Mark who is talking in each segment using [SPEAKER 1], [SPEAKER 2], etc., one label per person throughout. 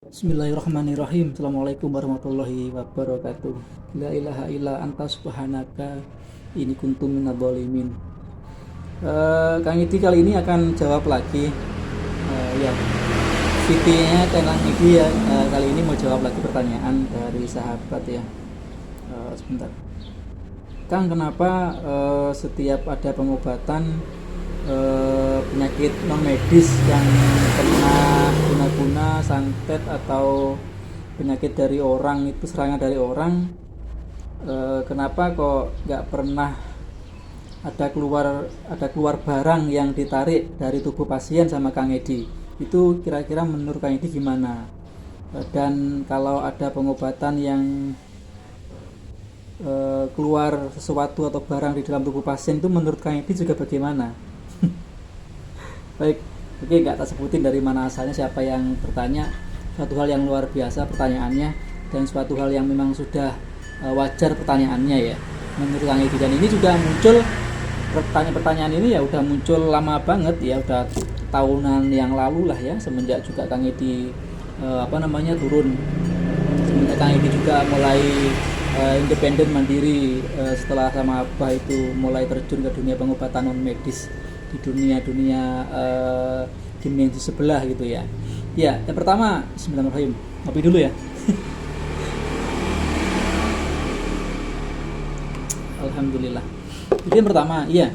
[SPEAKER 1] Bismillahirrahmanirrahim. Assalamualaikum warahmatullahi wabarakatuh. La ilaha illa anta subhanaka ini kuntu minadzalimin. Kang Idi kali ini akan jawab lagi. Ya, VT-nya Kang Idi ya, kali ini mau jawab lagi pertanyaan dari sahabat ya. Sebentar. Kang, kenapa setiap ada pengobatan penyakit non medis yang kena guna-guna, santet atau penyakit dari orang itu, serangan dari orang, kenapa kok nggak pernah ada keluar barang yang ditarik dari tubuh pasien sama Kang Edi? Itu kira-kira menurut Kang Edi gimana? Dan kalau ada pengobatan yang keluar sesuatu atau barang di dalam tubuh pasien, itu menurut Kang Edi juga bagaimana? Baik, oke, nggak tak sebutin dari mana asalnya, siapa yang bertanya. Suatu hal yang luar biasa pertanyaannya, dan suatu hal yang memang sudah wajar pertanyaannya ya, menurut Kang Edi. Dan ini juga muncul, pertanyaan ini ya udah muncul lama banget ya, udah tahunan yang lalu lah ya, semenjak juga Kang Edi turun, semenjak Kang Edi juga mulai independen mandiri, setelah sama Abah itu mulai terjun ke dunia pengobatan non medis di dunia dimensi sebelah gitu ya. Ya, yang pertama, Bismillahirrahmanirrahim. Ngopi dulu ya. Alhamdulillah. Jadi yang pertama, iya,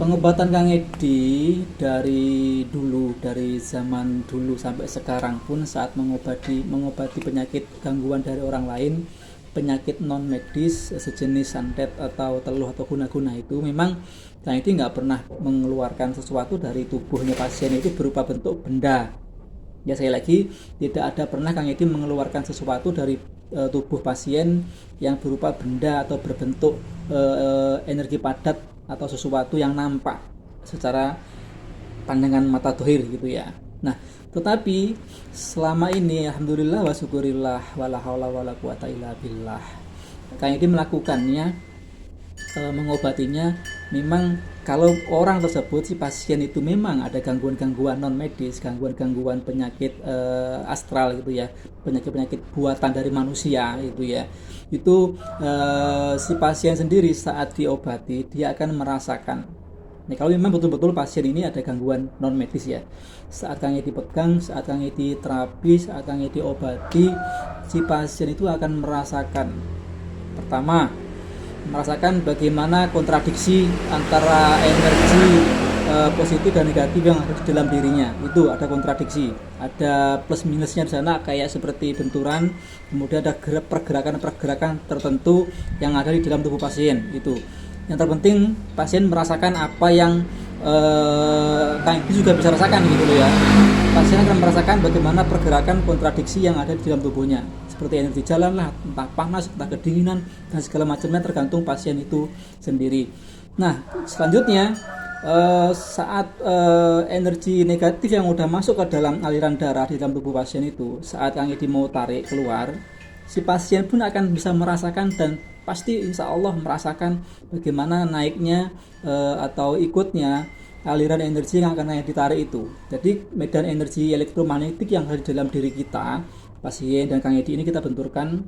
[SPEAKER 1] pengobatan Kang Edi dari dulu, dari zaman dulu sampai sekarang pun, saat mengobati penyakit gangguan dari orang lain, penyakit non medis sejenis santet atau teluh atau guna-guna, itu memang Kang Edi nggak pernah mengeluarkan sesuatu dari tubuhnya pasien itu berupa bentuk benda. Ya, sekali lagi, tidak ada pernah Kang Edi mengeluarkan sesuatu dari tubuh pasien yang berupa benda atau berbentuk energi padat atau sesuatu yang nampak secara pandangan mata dohir gitu ya. Nah, tetapi selama ini alhamdulillah wa syukurillah wala haula wala quwata illa billah, Kang Edi melakukannya, mengobatinya. Memang kalau orang tersebut, si pasien itu memang ada gangguan-gangguan non medis, gangguan-gangguan penyakit astral gitu ya, penyakit-penyakit buatan dari manusia itu ya, itu si pasien sendiri saat diobati dia akan merasakan. Nih, kalau memang betul-betul pasien ini ada gangguan non medis ya, saat Kang Edi pegang, saat Kang Edi terapi, saat Kang Edi obati, si pasien itu akan merasakan, pertama, merasakan bagaimana kontradiksi antara energi positif dan negatif yang ada di dalam dirinya. Itu ada kontradiksi, ada plus minusnya di sana, kayak seperti benturan. Kemudian ada pergerakan-pergerakan tertentu yang ada di dalam tubuh pasien itu. Yang terpenting, pasien merasakan apa yang Kang Edi juga bisa rasakan gitu loh ya. Pasien akan merasakan bagaimana pergerakan kontradiksi yang ada di dalam tubuhnya, seperti energi jalan lah, entah panas, entah kedinginan, dan segala macamnya, tergantung pasien itu sendiri. Nah, selanjutnya, saat energi negatif yang udah masuk ke dalam aliran darah di dalam tubuh pasien itu, saat Kang Edi mau tarik keluar, si pasien pun akan bisa merasakan, dan pasti insya Allah merasakan bagaimana naiknya atau ikutnya aliran energi yang akan ditarik itu. Jadi medan energi elektromagnetik yang ada di dalam diri kita, pasien dan Kang Edi ini, kita benturkan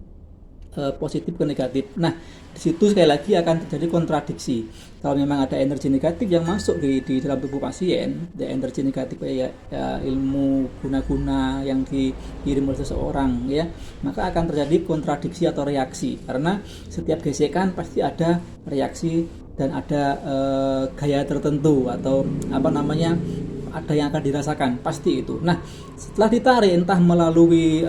[SPEAKER 1] positif ke negatif. Nah, di situ sekali lagi akan terjadi kontradiksi. Kalau memang ada energi negatif yang masuk di dalam tubuh pasien, ada energi negatif ya, ilmu guna-guna yang dikirim oleh seseorang ya, maka akan terjadi kontradiksi atau reaksi, karena setiap gesekan pasti ada reaksi dan ada gaya tertentu atau ada yang akan dirasakan, pasti itu. Nah, setelah ditarik, entah melalui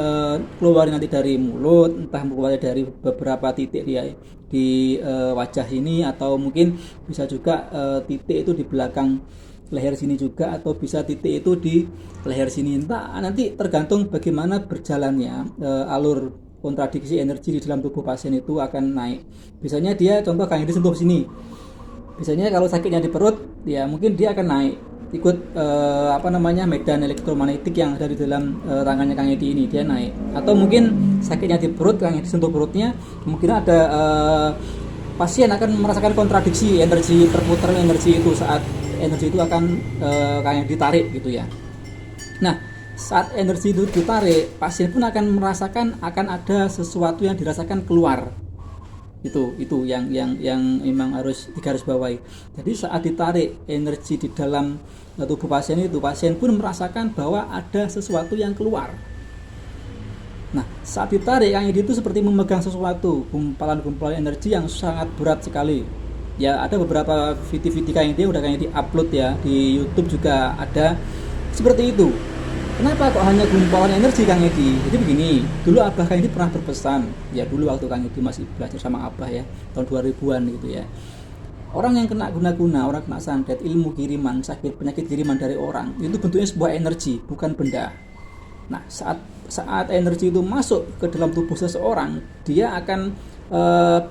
[SPEAKER 1] keluar nanti dari mulut, entah keluar dari beberapa titik di wajah ini, atau mungkin bisa juga titik itu di belakang leher sini juga, atau bisa titik itu di leher sini, entah, nanti tergantung bagaimana berjalannya alur kontradiksi energi di dalam tubuh pasien itu akan naik. Biasanya dia, contoh Kang Edi sentuh sini, biasanya kalau sakitnya di perut ya mungkin dia akan naik ikut medan elektromagnetik yang ada di dalam tangannya Kang Edi ini, dia naik. Atau mungkin sakitnya di perut, Kang Edi sentuh perutnya, mungkin ada pasien akan merasakan kontradiksi energi, perputaran energi itu, saat energi itu akan Kang Edi tarik gitu ya. Nah, saat energi itu ditarik, pasien pun akan merasakan akan ada sesuatu yang dirasakan keluar. Itu yang memang harus digarisbawahi. Jadi saat ditarik energi di dalam tubuh pasien itu, pasien pun merasakan bahwa ada sesuatu yang keluar. Nah, saat ditarik Kang Edi itu seperti memegang sesuatu, gumpalan-gumpalan energi yang sangat berat sekali. Ya, ada beberapa video-video Kang Edi udah Kang Edi upload ya, di YouTube juga ada seperti itu. Kenapa kok hanya gumpalan energi Kang Edi? Jadi begini, dulu Abah Kang Edi pernah berpesan, ya dulu waktu Kang Edi masih belajar sama Abah ya, tahun 2000-an gitu ya. Orang yang kena guna-guna, orang kena santet, ilmu kiriman, sakit, penyakit kiriman dari orang, itu bentuknya sebuah energi, bukan benda. Nah, saat energi itu masuk ke dalam tubuh seseorang, dia akan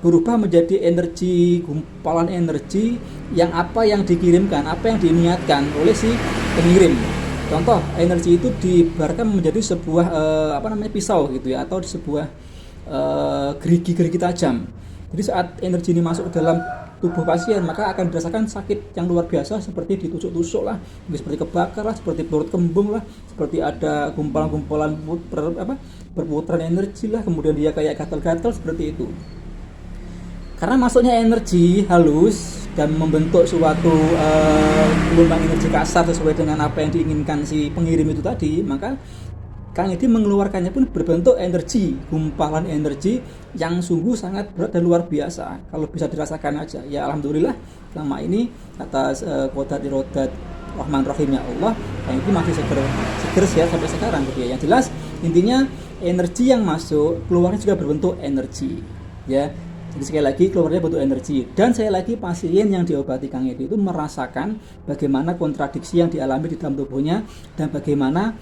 [SPEAKER 1] berubah menjadi energi, gumpalan energi yang dikirimkan, apa yang diniatkan oleh si pengirim. Contoh, energi itu dibarkan menjadi sebuah pisau gitu ya, atau sebuah gerigi-gerigi tajam. Jadi saat energi ini masuk ke dalam tubuh pasien, maka akan dirasakan sakit yang luar biasa, seperti ditusuk-tusuk lah, seperti kebakar lah, seperti perut kembung lah, seperti ada gumpalan-gumpalan berputaran energi lah, kemudian dia kayak gatal-gatal seperti itu. Karena masuknya energi halus dan membentuk suatu gelombang energi kasar sesuai dengan apa yang diinginkan si pengirim itu tadi, maka Kang Edi mengeluarkannya pun berbentuk energi, gumpalan energi yang sungguh sangat berat dan luar biasa. Kalau bisa dirasakan aja, ya alhamdulillah selama ini atas qadar irodat Rahman Rahimnya Allah, Kang Edi masih seger ya sampai sekarang gitu ya. Yang jelas intinya energi yang masuk keluarnya juga berbentuk energi ya. Jadi sekali lagi keluarnya bentuk energi, dan sekali lagi pasien yang diobati Kang Edi itu merasakan bagaimana kontradiksi yang dialami di dalam tubuhnya, dan bagaimana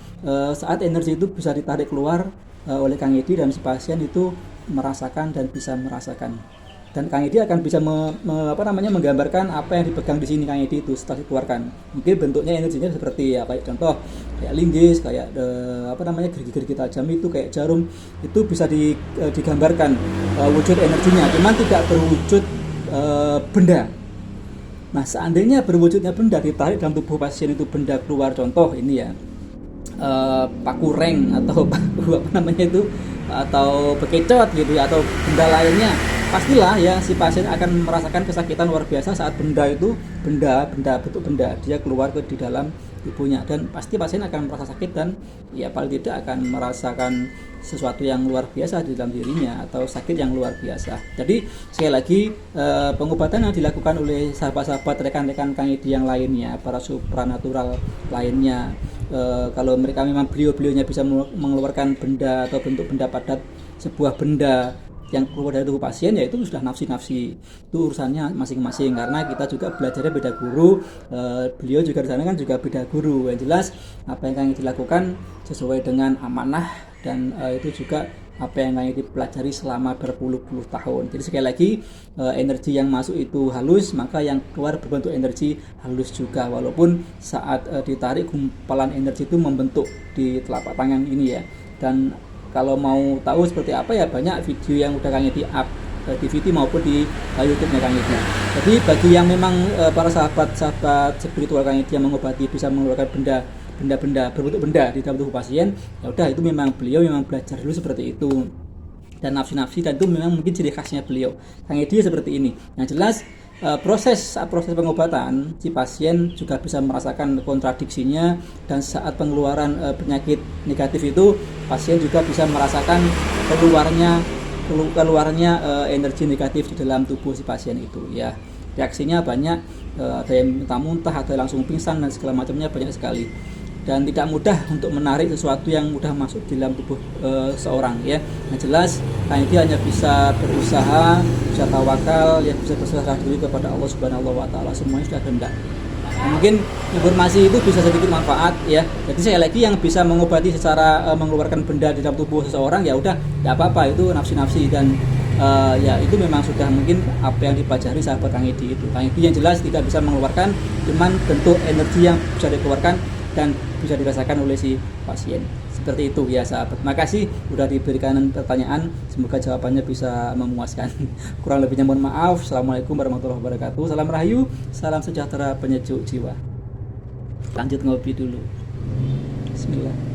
[SPEAKER 1] saat energi itu bisa ditarik keluar oleh Kang Edi, dan si pasien itu merasakan dan bisa merasakan. Dan Kang Edi akan bisa menggambarkan apa yang dipegang di sini Kang Edi itu setelah dikeluarkan. Mungkin bentuknya energinya seperti ya, kayak contoh kayak linggis, kayak gerigi-gerigi tajam itu kayak jarum, itu bisa digambarkan wujud energinya, cuman tidak berwujud benda. Nah, seandainya berwujudnya benda, ditarik dalam tubuh pasien itu benda keluar, contoh ini ya, paku reng atau paku atau bekecot gitu ya, atau benda lainnya, pastilah ya si pasien akan merasakan kesakitan luar biasa saat benda bentuk benda dia keluar di dalam tubuhnya, dan pasti pasien akan merasa sakit, dan ya paling tidak akan merasakan sesuatu yang luar biasa di dalam dirinya atau sakit yang luar biasa. Jadi sekali lagi pengobatan yang dilakukan oleh sahabat-sahabat rekan-rekan Kang Edi yang lainnya, para supranatural lainnya, kalau mereka memang beliau-beliaunya bisa mengeluarkan benda atau bentuk benda padat sebuah benda yang keluar dari tubuh pasien, yaitu sudah nafsi-nafsi, itu urusannya masing-masing, karena kita juga belajarnya beda guru, beliau juga di sana kan juga beda guru. Yang jelas apa yang Kang Edi dilakukan sesuai dengan amanah, dan itu juga apa yang Kang Edi pelajari selama berpuluh-puluh tahun. Jadi sekali lagi energi yang masuk itu halus, maka yang keluar berbentuk energi halus juga, walaupun saat ditarik gumpalan energi itu membentuk di telapak tangan ini ya. Dan kalau mau tahu seperti apa ya, banyak video yang udah Kang Edi up di video maupun di YouTube-nya Kang Edi. Jadi bagi yang memang para sahabat-sahabat spiritual Kang Edi yang mengobati bisa mengeluarkan benda berbentuk benda di dalam tubuh pasien, ya udah itu memang beliau memang belajar dulu seperti itu, dan nafsi-nafsi, dan itu memang mungkin ciri khasnya beliau. Kang Edi seperti ini. Yang jelas proses pengobatan si pasien juga bisa merasakan kontradiksinya, dan saat pengeluaran penyakit negatif itu pasien juga bisa merasakan keluarnya energi negatif di dalam tubuh si pasien itu ya. Reaksinya banyak, ada yang muntah-muntah, ada yang langsung pingsan, dan segala macamnya banyak sekali, dan tidak mudah untuk menarik sesuatu yang mudah masuk di dalam tubuh seorang ya. Yang jelas Kang Edi hanya bisa berusaha, bisa tawakal ya, bisa berserah diri kepada Allah Subhanahu wa taala, semuanya sudah kehendak. Mungkin informasi itu bisa sedikit manfaat ya. Jadi sekali lagi yang bisa mengobati secara mengeluarkan benda di dalam tubuh seseorang, ya udah tidak apa-apa, itu nafsi-nafsi, dan ya itu memang sudah mungkin apa yang dipelajari sahabat Kang Edi itu. Kang Edi yang jelas tidak bisa mengeluarkan, cuman bentuk energi yang bisa dikeluarkan dan bisa dirasakan oleh si pasien. Seperti itu ya sahabat. Makasih sudah diberikan pertanyaan, semoga jawabannya bisa memuaskan. Kurang lebihnya mohon maaf. Assalamualaikum warahmatullahi wabarakatuh. Salam rahayu, salam sejahtera penyejuk jiwa. Lanjut ngopi dulu. Bismillah.